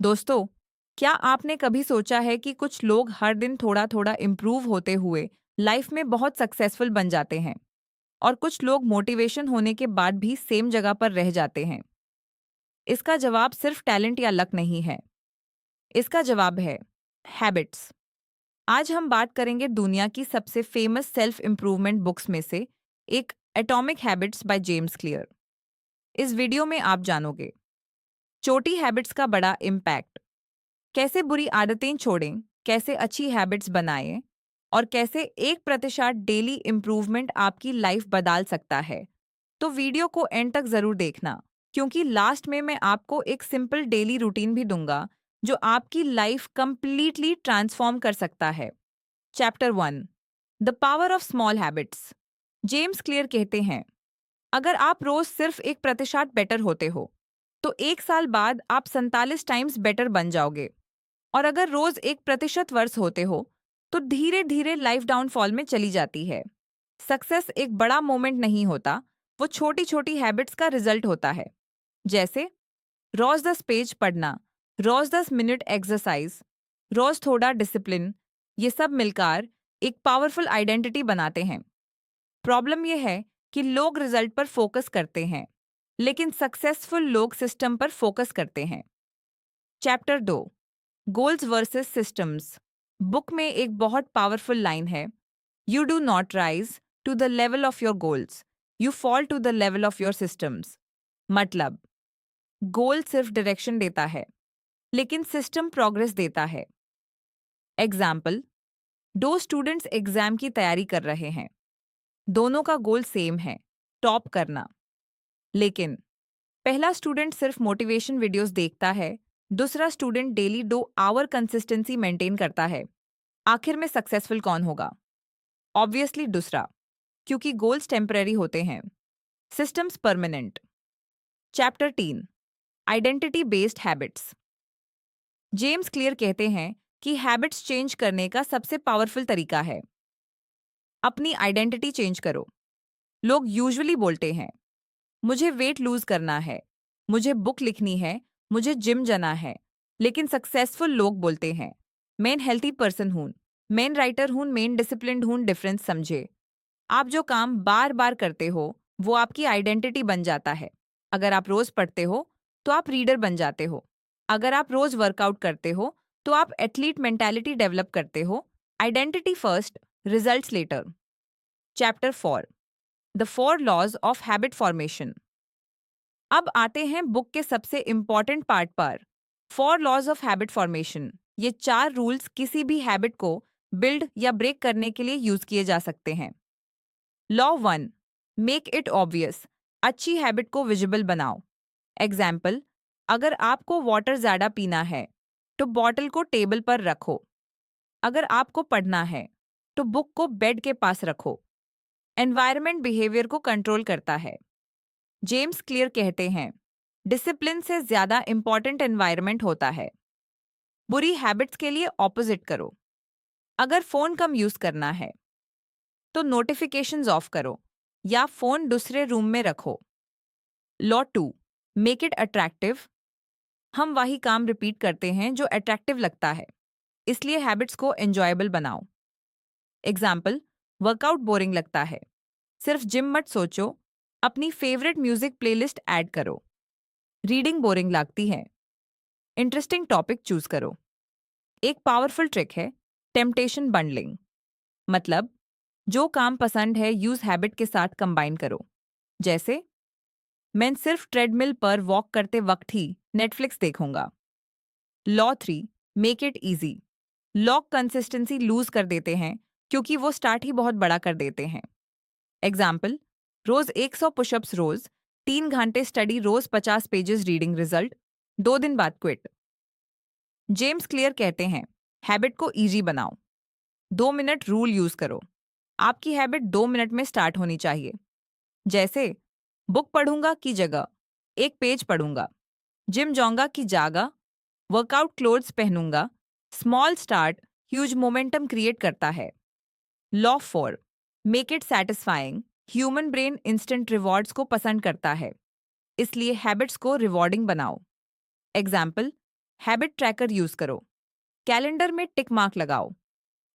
दोस्तों, क्या आपने कभी सोचा है कि कुछ लोग हर दिन थोड़ा थोड़ा इम्प्रूव होते हुए लाइफ में बहुत सक्सेसफुल बन जाते हैं और कुछ लोग मोटिवेशन होने के बाद भी सेम जगह पर रह जाते हैं। इसका जवाब सिर्फ टैलेंट या लक नहीं है। इसका जवाब है हैबिट्स। आज हम बात करेंगे दुनिया की सबसे फेमस सेल्फ इम्प्रूवमेंट बुक्स में से एक, atomic habits by James clear. इस वीडियो में आप जानोगे छोटी हैबिट्स का बड़ा इम्पैक्ट, कैसे बुरी आदतें छोड़ें, कैसे अच्छी हैबिट्स बनाएं और कैसे 1% डेली इम्प्रूवमेंट आपकी लाइफ बदल सकता है। तो वीडियो को एंड तक जरूर देखना, क्योंकि लास्ट में मैं आपको एक सिंपल डेली रूटीन भी दूंगा जो आपकी लाइफ कंप्लीटली ट्रांसफॉर्म कर सकता है। Chapter 1, the power of small habits. James clear कहते हैं, अगर आप रोज सिर्फ 1% बेटर होते हो तो 1 साल बाद आप 47 टाइम्स बेटर बन जाओगे। और अगर रोज 1% वर्स होते हो तो धीरे धीरे लाइफ डाउनफॉल में चली जाती है। सक्सेस एक बड़ा मोमेंट नहीं होता, वो छोटी छोटी हैबिट्स का रिजल्ट होता है। जैसे रोज 10 पेज पढ़ना, रोज 10 मिनट एक्सरसाइज, रोज थोड़ा डिसिप्लिन। ये सब मिलकर एक पावरफुल आइडेंटिटी बनाते हैं। प्रॉब्लम यह है कि लोग रिजल्ट पर फोकस करते हैं, लेकिन सक्सेसफुल लोग सिस्टम पर फोकस करते हैं। Chapter 2, goals versus systems. Book में एक बहुत पावरफुल लाइन है, you do not rise to the level of your goals, you fall to the level of your systems. मतलब, गोल सिर्फ डायरेक्शन देता है, लेकिन सिस्टम प्रोग्रेस देता है। एग्जाम्पल, दो स्टूडेंट्स एग्जाम की तैयारी कर रहे हैं। दोनों का गोल सेम है, टॉप करना। लेकिन पहला स्टूडेंट सिर्फ मोटिवेशन वीडियोस देखता है, दूसरा student daily 2 hour consistency maintain करता है। आखिर में सक्सेसफुल कौन होगा? ऑब्वियसली दूसरा, क्योंकि गोल्स टेम्पररी होते हैं, systems permanent. Chapter 3, identity based habits. James clear कहते हैं कि हैबिट्स चेंज करने का सबसे पावरफुल तरीका है अपनी आइडेंटिटी चेंज करो। लोग यूजुअली बोलते हैं, मुझे वेट लूज करना है, मुझे बुक लिखनी है, मुझे जिम जाना है। लेकिन सक्सेसफुल लोग बोलते हैं, मैं हेल्थी पर्सन हूँ, मैं राइटर हूँ, मैं डिसिप्लिन्ड हूँ। डिफरेंस समझे। आप जो काम बार बार करते हो वो आपकी आइडेंटिटी बन जाता है। अगर आप रोज पढ़ते हो तो आप रीडर बन जाते हो। अगर आप रोज वर्कआउट करते हो तो आप एथलीट मेंटालिटी डेवलप करते हो। Identity first, results later. Chapter 4, the 4 laws of habit formation. अब आते हैं बुक के सबसे इंपॉर्टेंट पार्ट पर, 4 लॉज ऑफ हैबिट फॉर्मेशन। ये 4 रूल्स किसी भी हैबिट को बिल्ड या ब्रेक करने के लिए यूज किए जा सकते हैं। Law 1, make it obvious. अच्छी हैबिट को विजिबल बनाओ। एग्जाम्पल, अगर आपको वाटर ज़्यादा पीना है तो बॉटल को टेबल पर रखो। अगर आपको पढ़ना है तो बुक को बेड के पास रखो। एनवायरनमेंट बिहेवियर को कंट्रोल करता है। जेम्स क्लियर कहते हैं, डिसिप्लिन से ज़्यादा इंपॉर्टेंट एनवायरनमेंट होता है। बुरी हैबिट्स के लिए ऑपोजिट करो। अगर फ़ोन कम यूज़ करना है तो नोटिफिकेशंस ऑफ करो या फ़ोन दूसरे रूम में रखो। Law 2, make it attractive. हम वही काम रिपीट करते हैं जो अट्रैक्टिव लगता है, इसलिए हैबिट्स को एंजॉयबल बनाओ। एग्जाम्पल, वर्कआउट बोरिंग लगता है, सिर्फ जिम मत सोचो, अपनी फेवरेट म्यूजिक प्लेलिस्ट ऐड करो। रीडिंग बोरिंग लगती है, इंटरेस्टिंग टॉपिक चूज करो। एक पावरफुल ट्रिक है टेम्पटेशन बंडलिंग। मतलब, जो काम पसंद है यूज हैबिट के साथ कंबाइन करो। जैसे, मैं सिर्फ ट्रेडमिल पर वॉक करते वक्त ही नेटफ्लिक्स देखूंगा। Law 3, make it easy. लॉग कंसिस्टेंसी लूज कर देते हैं क्योंकि वो स्टार्ट ही बहुत बड़ा कर देते हैं। एग्जाम्पल, रोज 100 पुशअप्स, रोज 3 घंटे स्टडी, रोज 50 पेजेस रीडिंग। रिजल्ट, 2 दिन बाद क्विट। जेम्स क्लियर कहते हैं, हैबिट को इजी बनाओ। 2 मिनट रूल यूज करो। आपकी हैबिट 2 मिनट में स्टार्ट होनी चाहिए। जैसे, बुक पढ़ूंगा की जगह 1 पेज पढ़ूंगा, जिम जाऊंगा की जागा, वर्कआउट क्लोथ्स पहनूंगा। Small start huge momentum create करता है। Law 4, make it satisfying. Human brain instant rewards को पसंद करता है, इसलिए हैबिट्स को रिवॉर्डिंग बनाओ। एग्जाम्पल, हैबिट ट्रैकर यूज करो, कैलेंडर में टिक मार्क लगाओ,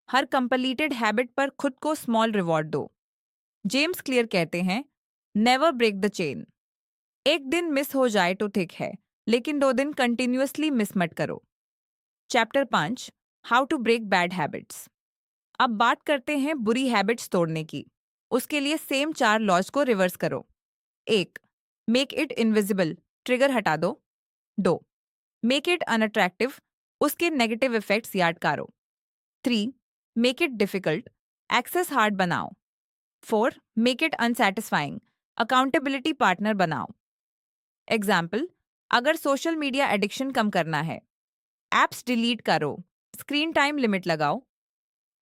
हर कंप्लीटेड हैबिट पर खुद को स्मॉल रिवॉर्ड दो। जेम्स क्लियर कहते हैं, नेवर ब्रेक द चेन। एक दिन मिस हो जाए तो ठीक है, लेकिन 2 दिन कंटिन्यूअसली मिस मत करो। Chapter 5, how to break bad habits. अब बात करते हैं बुरी हैबिट्स तोड़ने की। उसके लिए सेम 4 लॉज को रिवर्स करो। 1, मेक इट इनविजिबल, ट्रिगर हटा दो। 2, मेक इट अनअट्रैक्टिव, उसके नेगेटिव इफेक्ट्स याद करो। 3, make it difficult, access hard बनाओ। 4, make it unsatisfying, accountability partner बनाओ। एग्जाम्पल, अगर सोशल मीडिया एडिक्शन कम करना है, एप्स डिलीट करो, स्क्रीन टाइम लिमिट लगाओ,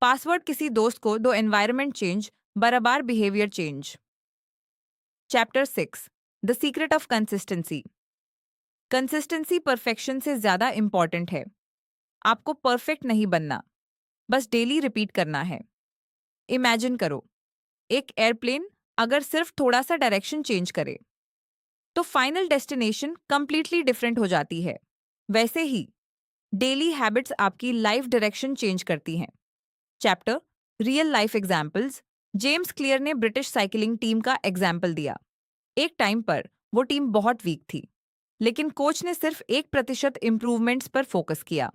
पासवर्ड किसी दोस्त को दो, एनवायरनमेंट चेंज, बराबर behaviour change. Chapter 6, the secret of consistency. Consistency perfection से ज्यादा इंपॉर्टेंट है। आपको परफेक्ट नहीं बनना, बस डेली रिपीट करना है। इमेजिन करो, एक एयरप्लेन अगर सिर्फ थोड़ा सा डायरेक्शन चेंज करे तो फाइनल डेस्टिनेशन कंप्लीटली डिफरेंट हो जाती है। वैसे ही डेली हैबिट्स आपकी लाइफ डायरेक्शन चेंज करती हैं। Chapter, real life examples. James clear ने ब्रिटिश साइकिलिंग टीम का एग्जाम्पल दिया। एक टाइम पर वो टीम बहुत वीक थी, लेकिन कोच ने सिर्फ 1% इम्प्रूवमेंट्स पर फोकस किया।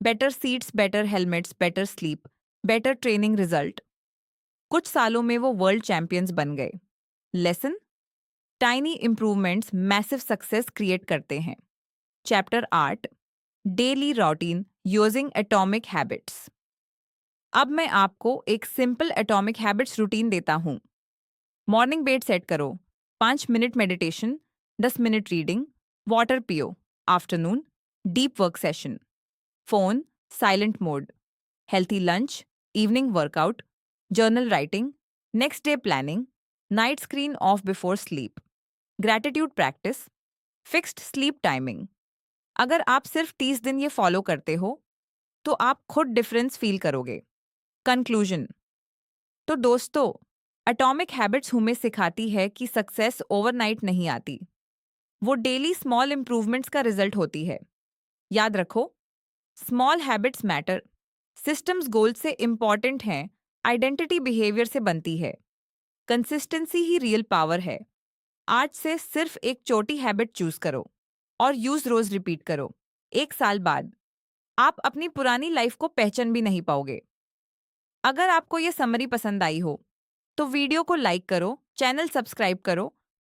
Better seats, better helmets, better sleep, better training result. कुछ सालों में वो वर्ल्ड चैंपियंस बन गए। Lesson, tiny improvements massive success create करते हैं। Chapter 8, daily routine using atomic habits. अब मैं आपको एक सिंपल एटॉमिक हैबिट्स रूटीन देता हूँ। मॉर्निंग बेड सेट करो, 5 minute meditation, 10 minute reading, water पियो। Afternoon, deep work session, phone silent mode, healthy lunch, evening workout, journal writing, next day planning, night screen off before sleep, gratitude practice, fixed sleep timing. अगर आप सिर्फ 30 दिन ये follow करते हो तो आप खुद डिफरेंस फील करोगे। कंक्लूजन। तो दोस्तों, एटॉमिक हैबिट्स हमें सिखाती है कि सक्सेस ओवरनाइट नहीं आती, वो डेली स्मॉल इंप्रूवमेंट्स का रिजल्ट होती है। याद रखो, स्मॉल हैबिट्स मैटर, सिस्टम्स गोल से इंपॉर्टेंट हैं, आइडेंटिटी बिहेवियर से बनती है। कंसिस्टेंसी ही रियल पावर है। आज से सिर्फ एक छोटी हैबिट चूज करो और यूज रोज रिपीट करो। 1 साल बाद आप अपनी पुरानी लाइफ को पहचान भी नहीं पाओगे। अगर आपको ये समरी पसंद आई हो तो वीडियो को लाइक करो, चैनल सब्सक्राइब करो